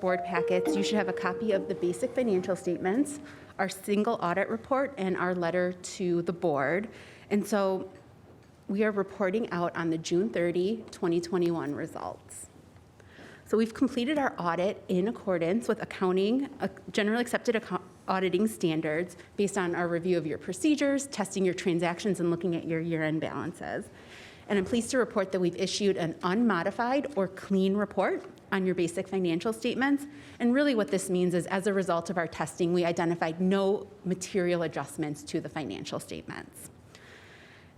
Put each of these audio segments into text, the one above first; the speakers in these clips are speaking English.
board packets, you should have a copy of the basic financial statements, our single audit report, and our letter to the board. And so we are reporting out on the June 30, 2021 results. So we've completed our audit in accordance with generally accepted auditing standards based on our review of your procedures, testing your transactions, and looking at your year-end balances. And I'm pleased to report that we've issued an unmodified or clean report on your basic financial statements. And really what this means is, as a result of our testing, we identified no material adjustments to the financial statements.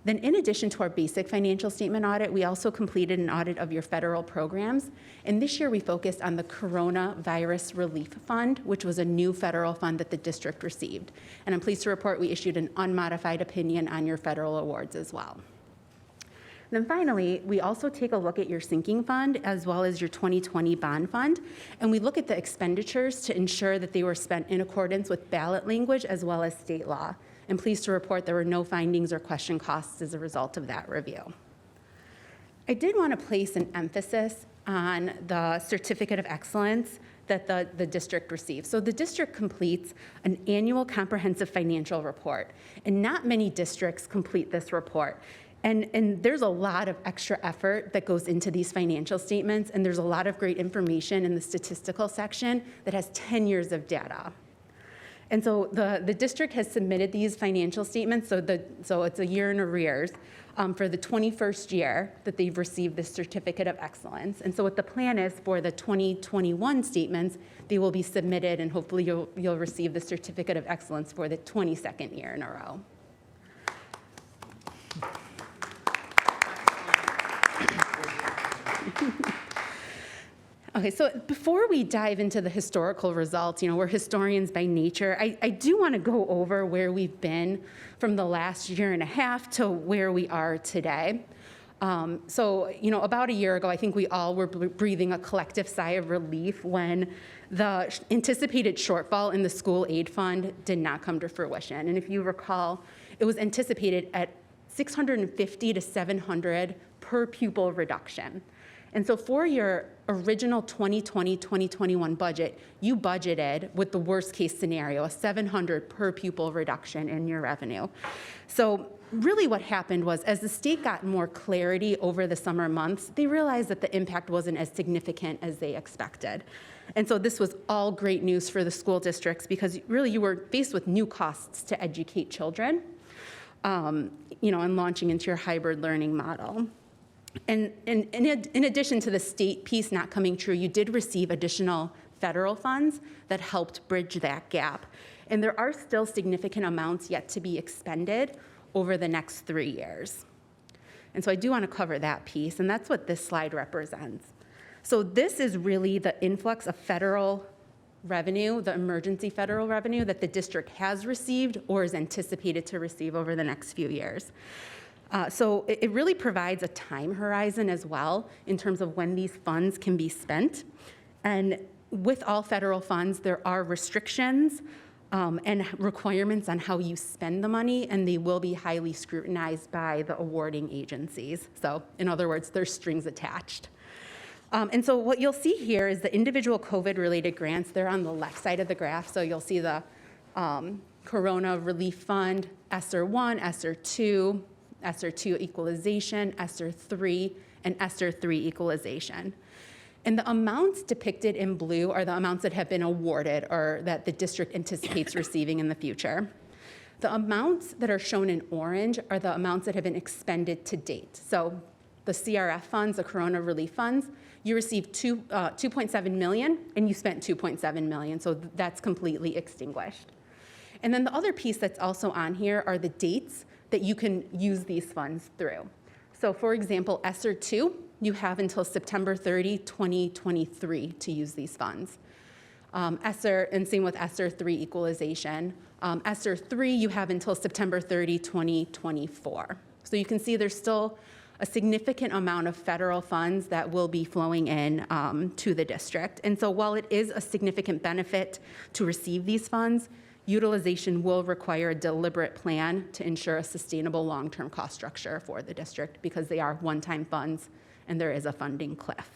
Then in addition to our basic financial statement audit, we also completed an audit of your federal programs. And this year we focused on the Coronavirus Relief Fund, which was a new federal fund that the district received. And I'm pleased to report we issued an unmodified opinion on your federal awards as well. Then finally, we also take a look at your sinking fund as well as your 2020 bond fund, and we look at the expenditures to ensure that they were spent in accordance with ballot language as well as state law. I'm pleased to report there were no findings or question costs as a result of that review. I did want to place an emphasis on the Certificate of Excellence that the district receives. So the district completes an annual comprehensive financial report, and not many districts complete this report. And there's a lot of extra effort that goes into these financial statements, and there's a lot of great information in the statistical section that has 10 years of data. And so the district has submitted these financial statements, so it's a year in arrears, for the 21st year that they've received this Certificate of Excellence. And so what the plan is for the 2021 statements, they will be submitted, and hopefully you'll receive the Certificate of Excellence for the 22nd year in a row. Okay, so before we dive into the historical results, we're historians by nature. I do want to go over where we've been from the last year and a half to where we are today. So, about a year ago, I think we all were breathing a collective sigh of relief when the anticipated shortfall in the school aid fund did not come to fruition. And if you recall, it was anticipated at $650 to $700 per pupil reduction. And so for your original 2020-2021 budget, you budgeted with the worst case scenario, a $700 per pupil reduction in your revenue. So really what happened was, as the state got more clarity over the summer months, they realized that the impact wasn't as significant as they expected. And so this was all great news for the school districts, because really you were faced with new costs to educate children, and launching into your hybrid learning model. And in addition to the state piece not coming true, you did receive additional federal funds that helped bridge that gap. And there are still significant amounts yet to be expended over the next 3 years. And so I do want to cover that piece, and that's what this slide represents. So this is really the influx of federal revenue, the emergency federal revenue that the district has received or is anticipated to receive over the next few years. So it really provides a time horizon as well in terms of when these funds can be spent. And with all federal funds, there are restrictions and requirements on how you spend the money, and they will be highly scrutinized by the awarding agencies. So in other words, there's strings attached. And so what you'll see here is the individual COVID-related grants. They're on the left side of the graph. So you'll see the Corona Relief Fund, ESSER 1, ESSER 2, ESSER 2 equalization, ESSER 3, and ESSER 3 equalization. And the amounts depicted in blue are the amounts that have been awarded or that the district anticipates receiving in the future. The amounts that are shown in orange are the amounts that have been expended to date. So the CRF funds, the Corona Relief Funds, you received 2.7 million, and you spent 2.7 million, so that's completely extinguished. And then the other piece that's also on here are the dates that you can use these funds through. So for example, ESSER 2, you have until September 30, 2023 to use these funds. ESSER, and same with ESSER 3 equalization. ESSER 3, you have until September 30, 2024. So you can see there's still a significant amount of federal funds that will be flowing in to the district. And so while it is a significant benefit to receive these funds, utilization will require a deliberate plan to ensure a sustainable long-term cost structure for the district, because they are one-time funds and there is a funding cliff.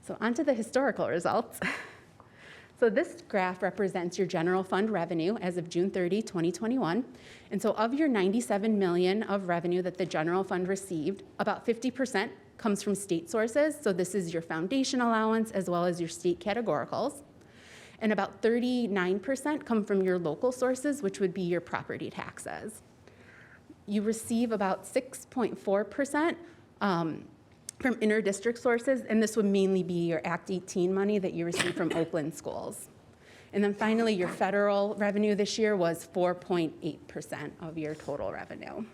So onto the historical results. So this graph represents your general fund revenue as of June 30, 2021. And so of your $97 million of revenue that the general fund received, about 50% comes from state sources. So this is your foundation allowance as well as your state categoricals. And about 39% come from your local sources, which would be your property taxes. You receive about 6.4% from inter-district sources, and this would mainly be your Act 18 money that you receive from Oakland schools. And then finally, your federal revenue this year was 4.8% of your total revenue.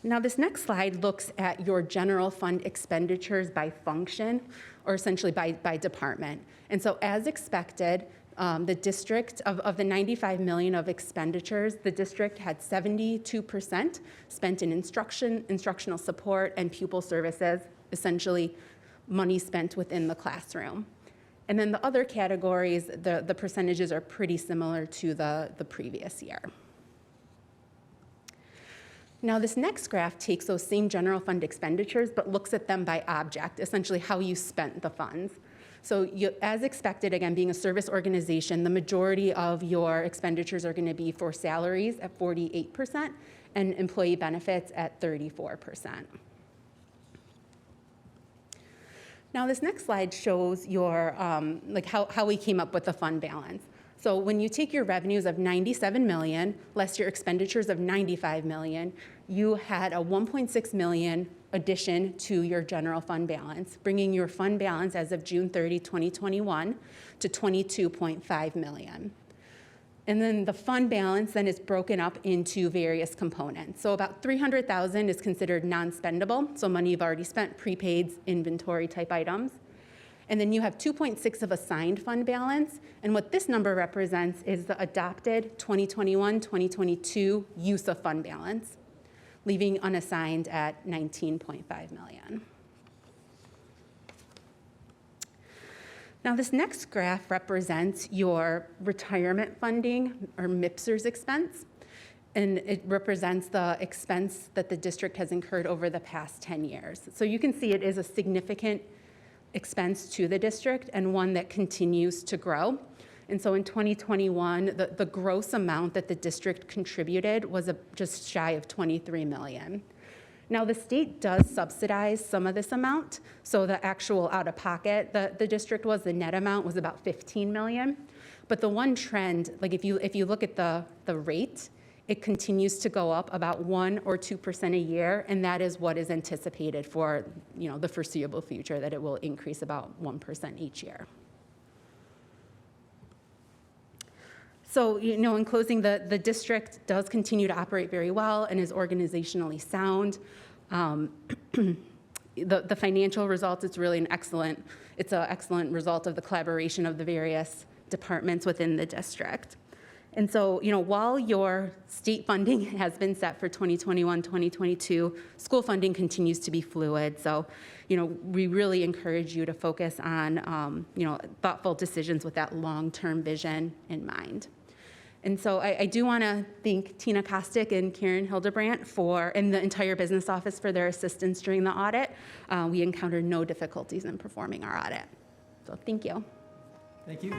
Now, this next slide looks at your general fund expenditures by function, or essentially by department. And so as expected, the district, of the $95 million of expenditures, the district had 72% spent in instructional support, and pupil services, essentially money spent within the classroom. And then the other categories, the percentages are pretty similar to the previous year. Now, this next graph takes those same general fund expenditures, but looks at them by object, essentially how you spent the funds. So as expected, again, being a service organization, the majority of your expenditures are going to be for salaries at 48% and employee benefits at 34%. Now, this next slide shows your, like how we came up with the fund balance. So when you take your revenues of $97 million, less your expenditures of $95 million, you had a $1.6 million addition to your general fund balance, bringing your fund balance as of June 30, 2021 to $22.5 million. And then the fund balance then is broken up into various components. So about $300,000 is considered non-spendable, so money you've already spent, prepaids, inventory type items. And then you have 2.6 of assigned fund balance. And what this number represents is the adopted 2021-2022 use of fund balance, leaving unassigned at $19.5 million. Now, this next graph represents your retirement funding, or MIPSR's expense. And it represents the expense that the district has incurred over the past 10 years. So you can see it is a significant expense to the district and one that continues to grow. And so in 2021, the gross amount that the district contributed was just shy of $23 million. Now, the state does subsidize some of this amount. So the actual out-of-pocket, the district the net amount was about $15 million. But the one trend, like if you look at the rate, it continues to go up about 1 or 2% a year, and that is what is anticipated for the foreseeable future, that it will increase about 1% each year. So, in closing, the district does continue to operate very well and is organizationally sound. The financial results, it's an excellent result of the collaboration of the various departments within the district. And so, while your state funding has been set for 2021, 2022, school funding continues to be fluid. So, we really encourage you to focus on, thoughtful decisions with that long-term vision in mind. And so I do want to thank Tina Kostick and Karen Hildebrandt and the entire business office for their assistance during the audit. We encountered no difficulties in performing our audit. So thank you. Thank you.